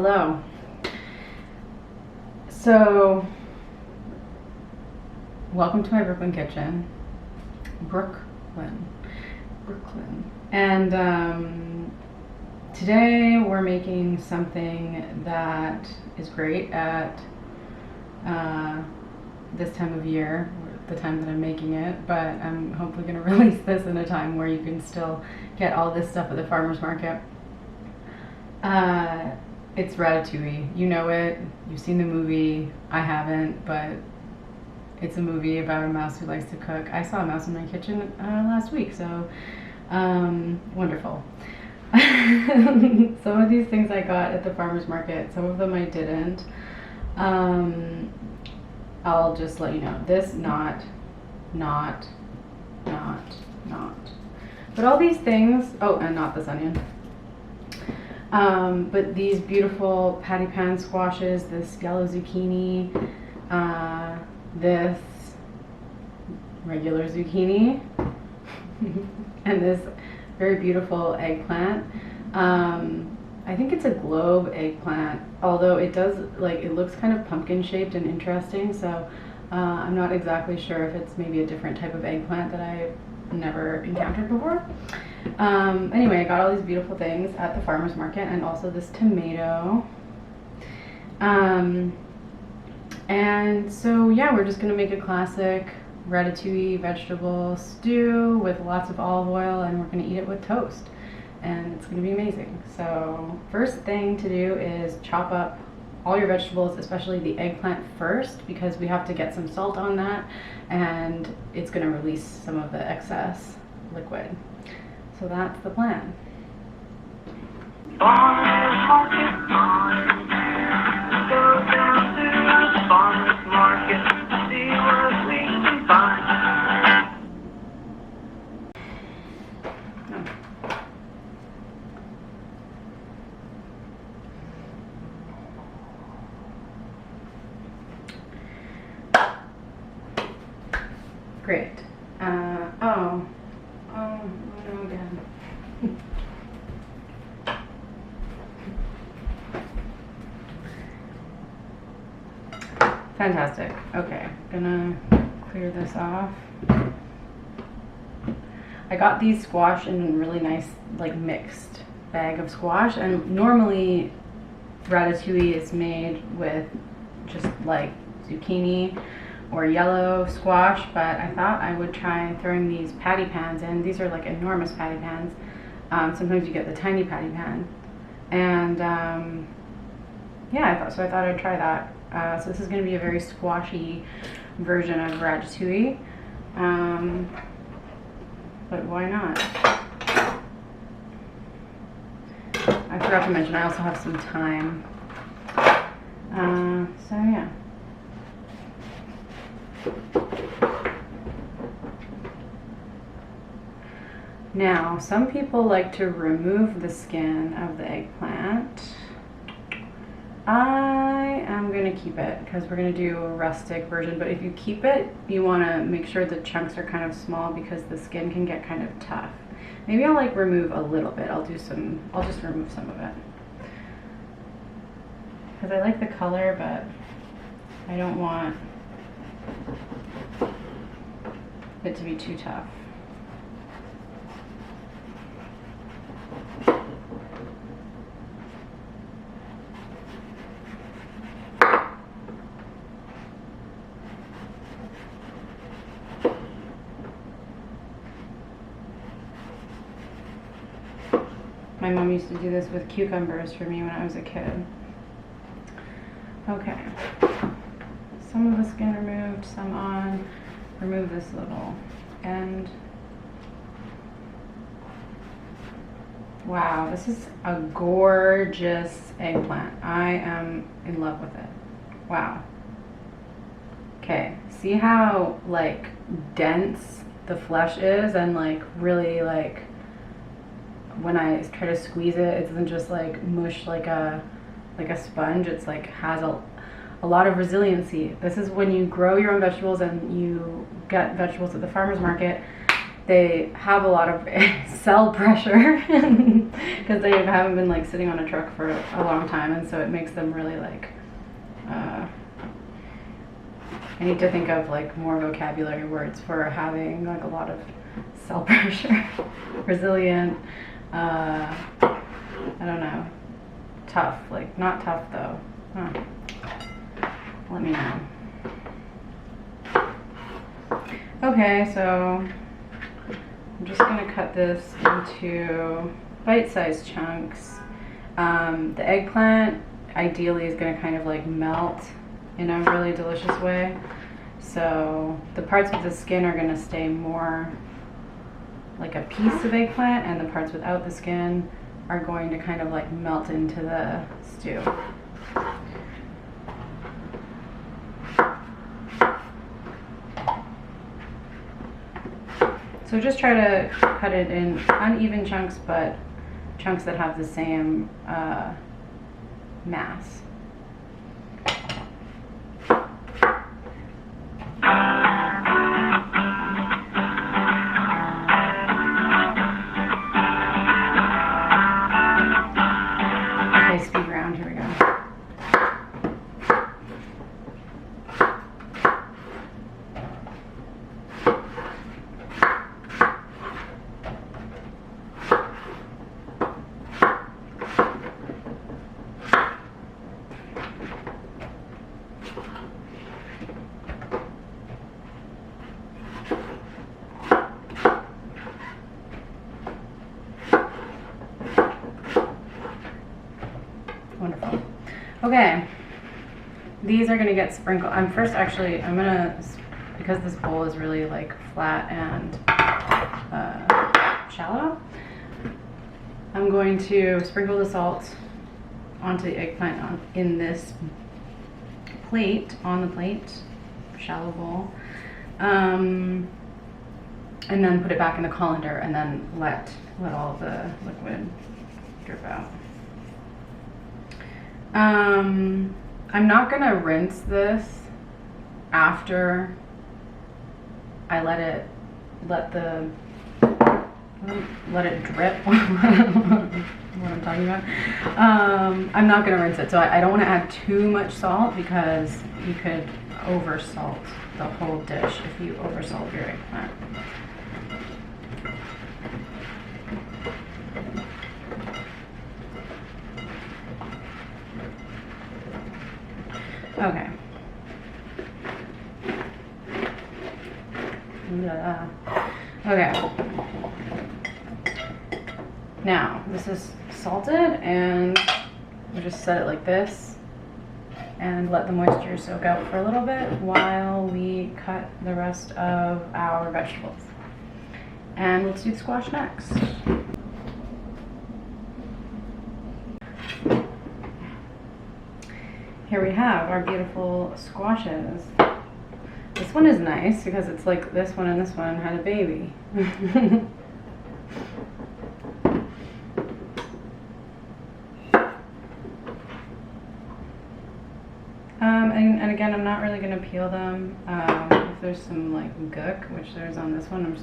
Hello. So, welcome to my Brooklyn kitchen. Brooklyn. And today we're making something that is great at this time of year, the time that I'm making it, but I'm hopefully going to release this in a time where you can still get all this stuff at the farmer's market. It's Ratatouille. You know it. You've seen the movie. I haven't, but it's a movie about a mouse who likes to cook. I saw a mouse in my kitchen last week, so wonderful. Some of these things I got at the farmer's market. Some of them I didn't. I'll just let you know. This, not. But all these things, oh, and not this onion. But these beautiful patty pan squashes, this yellow zucchini, this regular zucchini, and this very beautiful eggplant. I think it's a globe eggplant, although it does, it looks kind of pumpkin shaped and interesting, so I'm not exactly sure if it's maybe a different type of eggplant that I've never encountered before. Anyway, I got all these beautiful things at the farmer's market, and also this tomato. And so yeah, we're just gonna make a classic ratatouille vegetable stew with lots of olive oil, and we're gonna eat it with toast, and it's gonna be amazing. So first thing to do is chop up all your vegetables, especially the eggplant first, because we have to get some salt on that, and it's gonna release some of the excess liquid. So that's the plan. Farmer's market, see what we can find. Great. Oh no, again. Fantastic. Okay, gonna clear this off. I got these squash in a really nice, mixed bag of squash, and normally ratatouille is made with just zucchini or yellow squash, but I thought I would try throwing these patty pans in. These are enormous patty pans. Sometimes you get the tiny patty pan, and yeah, I thought I'd try that. So this is going to be a very squashy version of ratatouille, but why not? I forgot to mention I also have some thyme. So yeah. Now, some people like to remove the skin of the eggplant. I am going to keep it because we're going to do a rustic version, but if you keep it, you want to make sure the chunks are kind of small because the skin can get kind of tough. Maybe I'll remove a little bit. I'll just remove some of it. Because I like the color, but I don't want it to be too tough. My mom used to do this with cucumbers for me when I was a kid. Okay. Some of the skin removed, some on. Remove this little end. Wow, this is a gorgeous eggplant. I am in love with it. Wow. Okay, see how dense the flesh is, and really when I try to squeeze it, it doesn't just mush like a sponge. It's has a lot of resiliency. This is when you grow your own vegetables and you get vegetables at the farmer's market. they have a lot of cell pressure because they haven't been like sitting on a truck for a long time, and so it makes them really like I need to think of like more vocabulary words for having like a lot of cell pressure. Resilient, I don't know, tough, like not tough though. Let me know. Okay, so I'm just gonna cut this into bite-sized chunks. The eggplant ideally is gonna kind of like melt in a really delicious way. So the parts with the skin are gonna stay more like a piece of eggplant, and the parts without the skin are going to kind of like melt into the stew. So just try to cut it in uneven chunks, but chunks that have the same mass. Okay, speed round, here we go. Wonderful. Okay, these are gonna get sprinkled. I'm gonna, because this bowl is really like flat and shallow, I'm going to sprinkle the salt onto the eggplant in this plate, on the plate, shallow bowl, and then put it back in the colander, and then let all the liquid drip out. I'm not gonna rinse this after I let it drip. What I'm talking about. I'm not gonna rinse it, so I don't want to add too much salt, because you could oversalt the whole dish if you oversalt your eggplant. Okay. Okay. Now, this is salted, and we just set it like this and let the moisture soak out for a little bit while we cut the rest of our vegetables. And let's do the squash next. Here we have our beautiful squashes. This one is nice because it's like this one and this one had a baby. And again, I'm not really going to peel them. If there's some like gook, which there's on this one,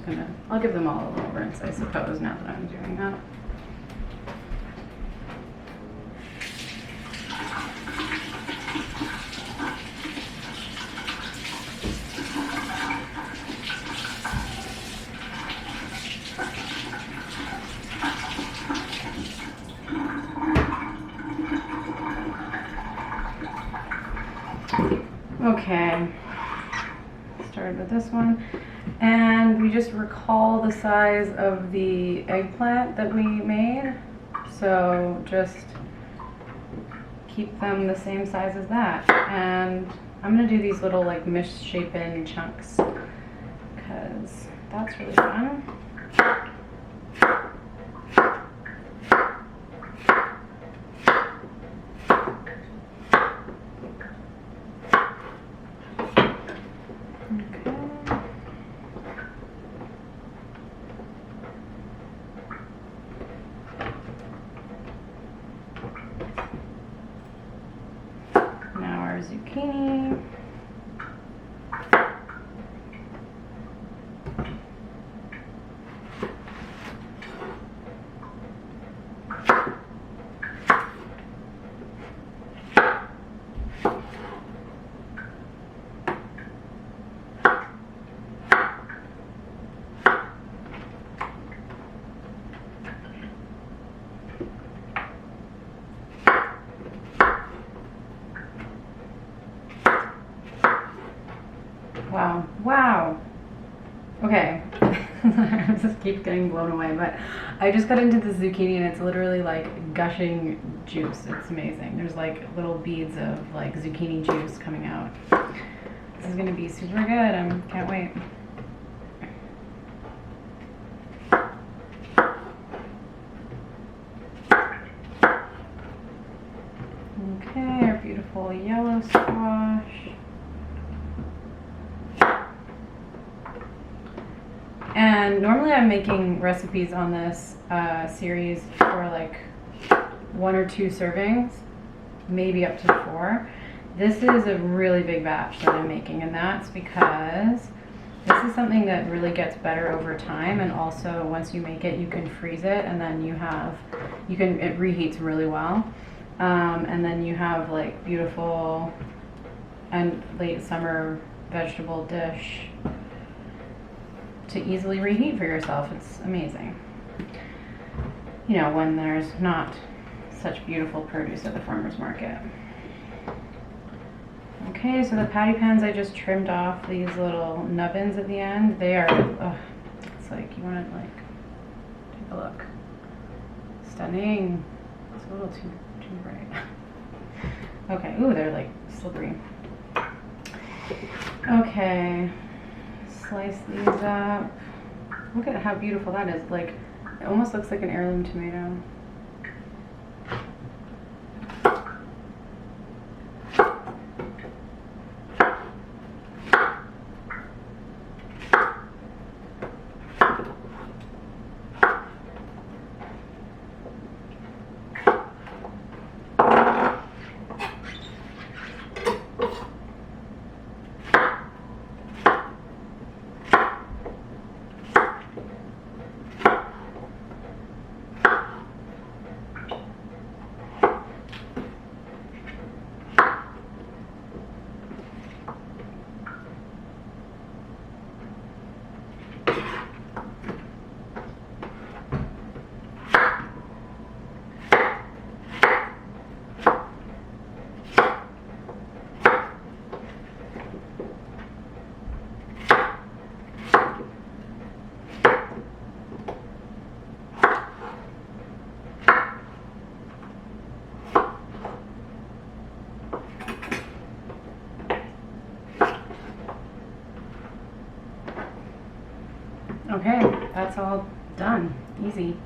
I'll give them all a little rinse, I suppose, now that I'm doing that. Okay, started with this one, and we just recall the size of the eggplant that we made, so just keep them the same size as that. And I'm gonna do these little like misshapen chunks because that's really fun. Zucchini. Wow. Wow. Okay. I just keep getting blown away, but I just got into the zucchini and it's literally like gushing juice. It's amazing. There's like little beads of like zucchini juice coming out. This is gonna be super good. I can't wait. Okay, our beautiful yellow squash. And normally I'm making recipes on this series for like 1 or 2 servings, maybe up to 4. This is a really big batch that I'm making, and that's because this is something that really gets better over time, and also once you make it you can freeze it, and then it reheats really well, and then you have like beautiful and late summer vegetable dish to easily reheat for yourself. It's amazing. You know, when there's not such beautiful produce at the farmer's market. Okay, so the patty pans, I just trimmed off these little nubbins at the end. They are, it's like, you want to like, take a look. Stunning. It's a little too bright. Okay, ooh, they're like slippery. Okay. Slice these up. Look at how beautiful that is. Like, it almost looks like an heirloom tomato. Okay, that's all done. Easy.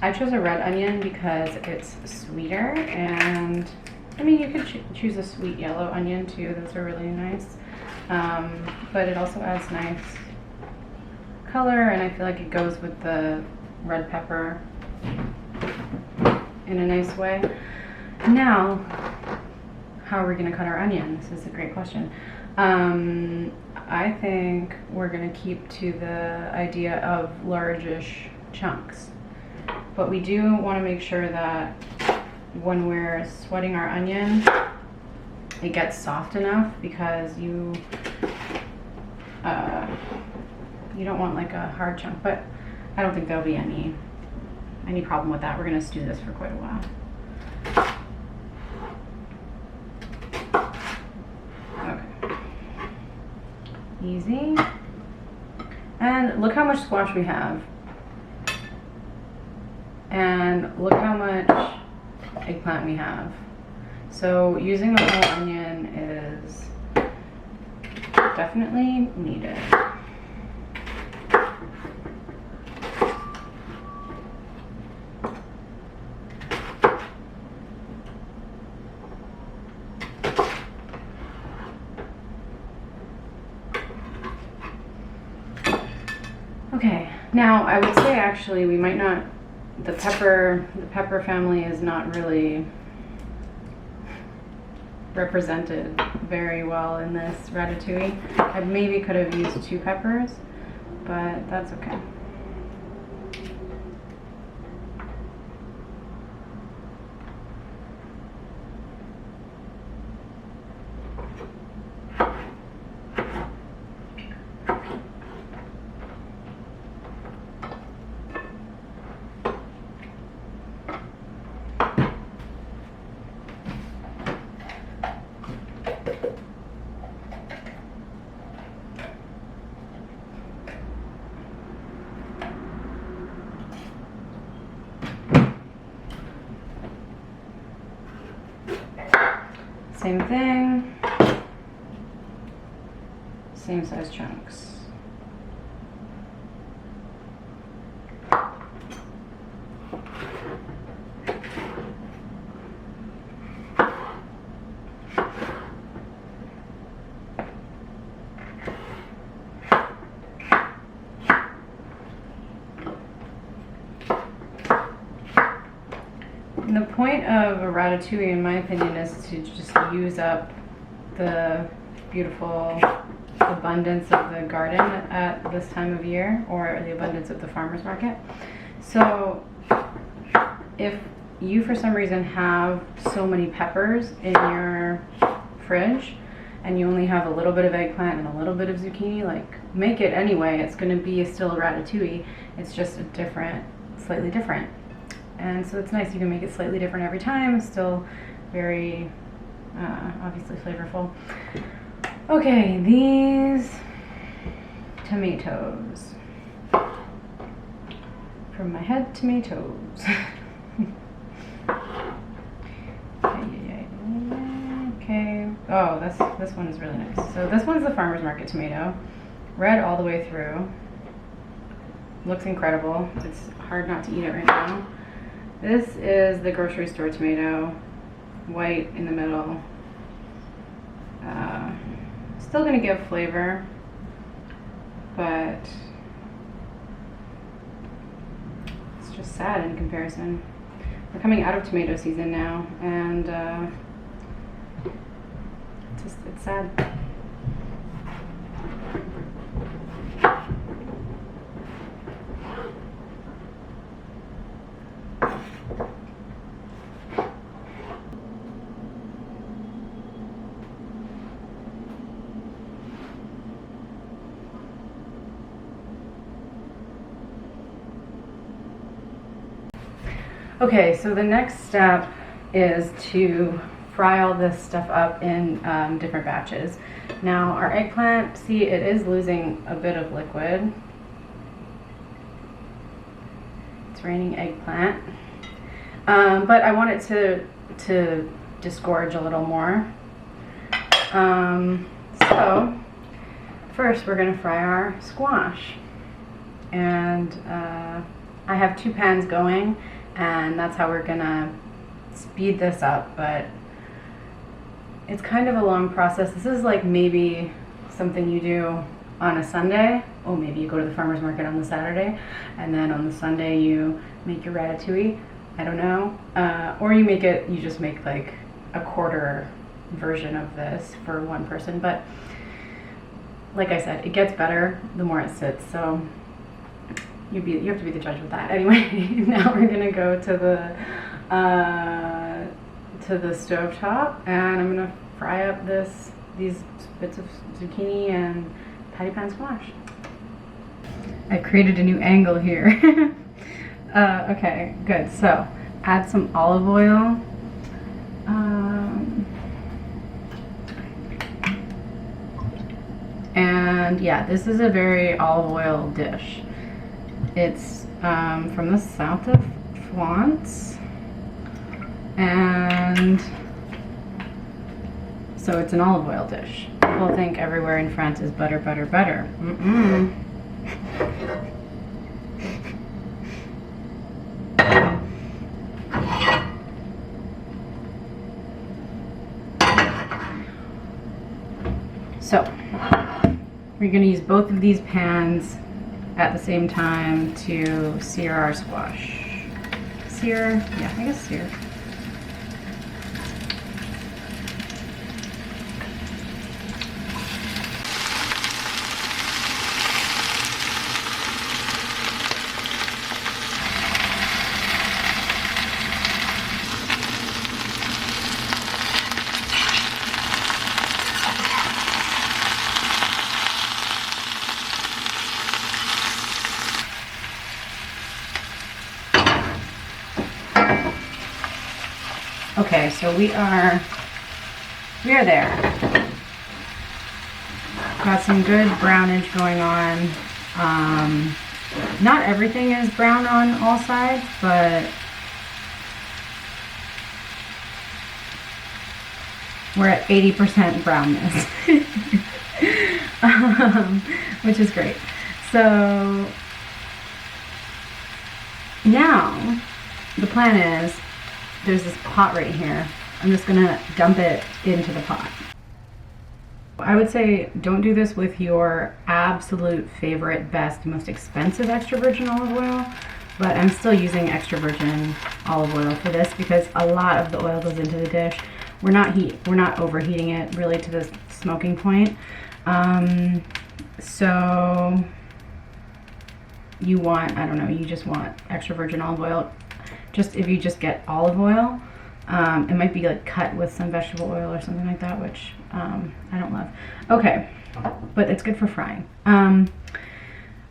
I chose a red onion because it's sweeter, and I mean, you could choose a sweet yellow onion too. Those are really nice. But it also adds nice color, and I feel like it goes with the red pepper in a nice way. Now, how are we going to cut our onion? This is a great question. I think we're going to keep to the idea of largish chunks. But we do want to make sure that when we're sweating our onion, it gets soft enough, because you don't want like a hard chunk. But I don't think there'll be any problem with that. We're going to stew this for quite a while. Okay. Easy. And look how much squash we have. And look how much eggplant we have. So using the whole onion is definitely needed. Okay, now I would say actually we might not, the pepper family is not really represented very well in this ratatouille. I maybe could have used 2 peppers, but that's okay. same thing, same size chunks. And the point of a ratatouille, in my opinion, is to just use up the beautiful abundance of the garden at this time of year, or the abundance of the farmer's market. So if you for some reason have so many peppers in your fridge and you only have a little bit of eggplant and a little bit of zucchini, like, make it anyway. It's going to be still a ratatouille. It's just a different, slightly different. And so it's nice, you can make it slightly different every time, still very obviously flavorful. Okay, these tomatoes. From my head, tomatoes. Okay, oh, this one is really nice. So this one's the farmer's market tomato, red all the way through. Looks incredible. It's hard not to eat it right now. This is the grocery store tomato, white in the middle. Still gonna give flavor, but it's just sad in comparison. We're coming out of tomato season now, and it's sad. Okay, so the next step is to fry all this stuff up in different batches. Now our eggplant, see, it is losing a bit of liquid. It's raining eggplant. But I want it to disgorge a little more. So first we're gonna fry our squash. And I have 2 pans going, and that's how we're gonna speed this up, but it's kind of a long process. This is like maybe something you do on a Sunday. Oh, maybe you go to the farmer's market on the Saturday, and then on the Sunday you make your ratatouille. I don't know. Or you just make like a quarter version of this for one person. But like I said, it gets better the more it sits. So you have to be the judge with that. Anyway, now we're gonna go to the stove top, and I'm gonna fry up these bits of zucchini and patty pan squash. I created a new angle here. Okay, good. So add some olive oil. And yeah, this is a very olive oil dish. It's from the south of France, and so it's an olive oil dish. People think everywhere in France is butter, butter, butter. Mm-mm. So we're going to use both of these pans at the same time to sear our squash. Sear? Yeah, I guess sear. Okay, so we are there. Got some good brownage going on. Not everything is brown on all sides, but we're at 80% brownness, which is great. So now the plan is, there's this pot right here. I'm just gonna dump it into the pot. I would say don't do this with your absolute favorite, best, most expensive extra virgin olive oil, but I'm still using extra virgin olive oil for this because a lot of the oil goes into the dish. We're not overheating it really to the smoking point. So you want, I don't know, you just want extra virgin olive oil. Just if you just get olive oil, it might be like cut with some vegetable oil or something like that, which I don't love. Okay, but it's good for frying.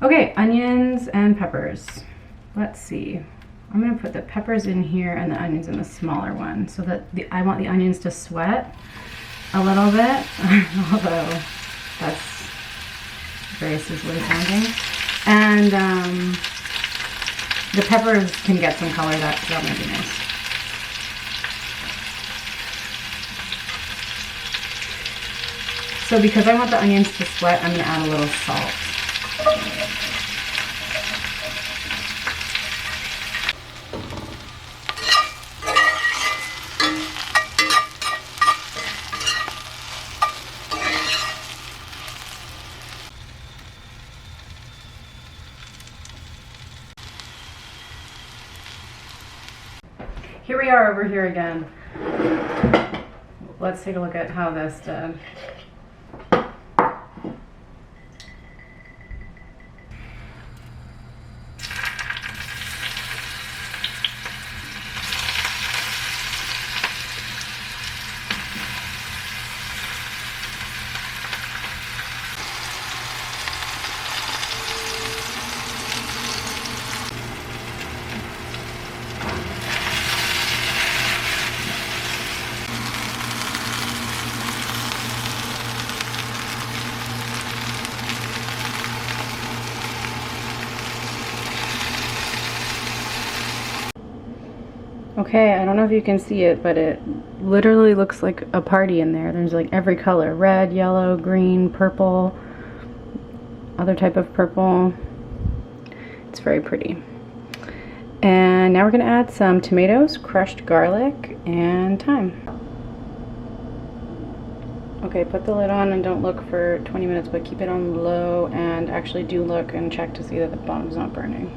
Okay, onions and peppers. Let's see. I'm gonna put the peppers in here and the onions in the smaller one so that I want the onions to sweat a little bit, although that's very sizzly sounding. And the peppers can get some color, that might be nice. So because I want the onions to sweat, I'm gonna add a little salt. Here we are over here again. Let's take a look at how this did. Okay, I don't know if you can see it, but it literally looks like a party in there. There's like every color, red, yellow, green, purple, other type of purple. It's very pretty. And now we're gonna add some tomatoes, crushed garlic, and thyme. Okay, put the lid on and don't look for 20 minutes, but keep it on low and actually do look and check to see that the bottom's not burning.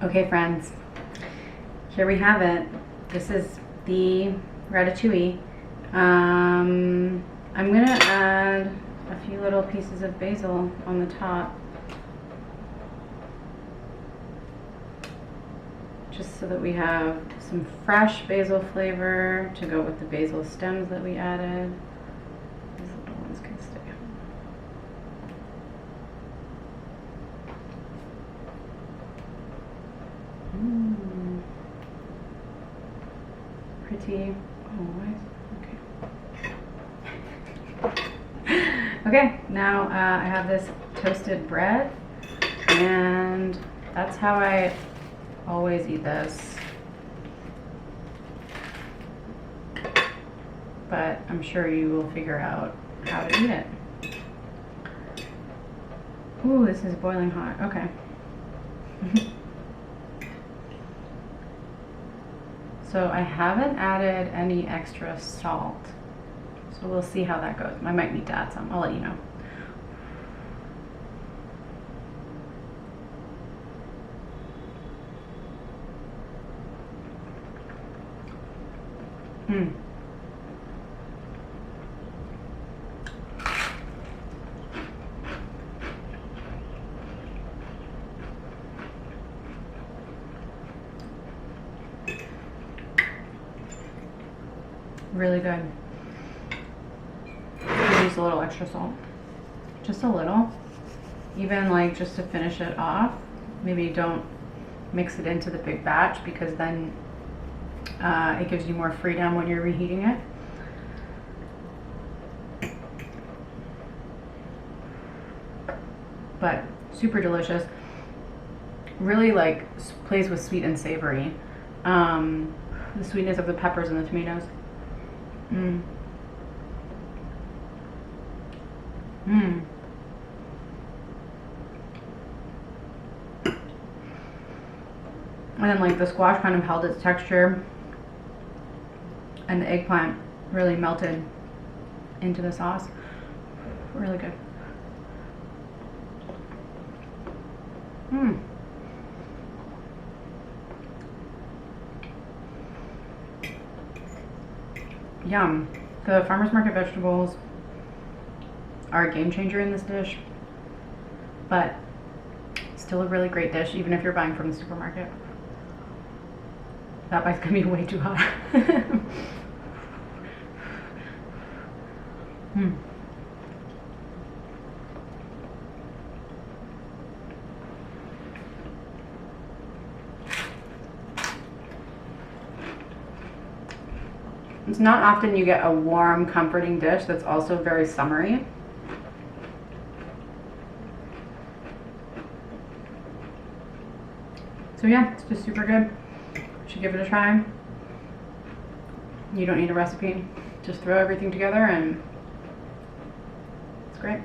Okay friends, here we have it. This is the ratatouille. I'm gonna add a few little pieces of basil on the top, just so that we have some fresh basil flavor to go with the basil stems that we added. These little ones can stay. Pretty. Oh, okay. Okay, now I have this toasted bread, and that's how I always eat this. But I'm sure you will figure out how to eat it. Ooh, this is boiling hot. Okay. So I haven't added any extra salt. So we'll see how that goes. I might need to add some. I'll let you know. Really good. Use a little extra salt, just a little, even like just to finish it off. Maybe don't mix it into the big batch because then it gives you more freedom when you're reheating it. but super delicious. Really like plays with sweet and savory. The sweetness of the peppers and the tomatoes. Mmm. Mmm. And then like the squash kind of held its texture, and the eggplant really melted into the sauce. Really good. Mmm. Yum. The farmer's market vegetables are a game changer in this dish, but still a really great dish even if you're buying from the supermarket. That bite's gonna be way too hot. Mm. It's not often you get a warm, comforting dish that's also very summery. So yeah, it's just super good. You should give it a try. You don't need a recipe. Just throw everything together and it's great.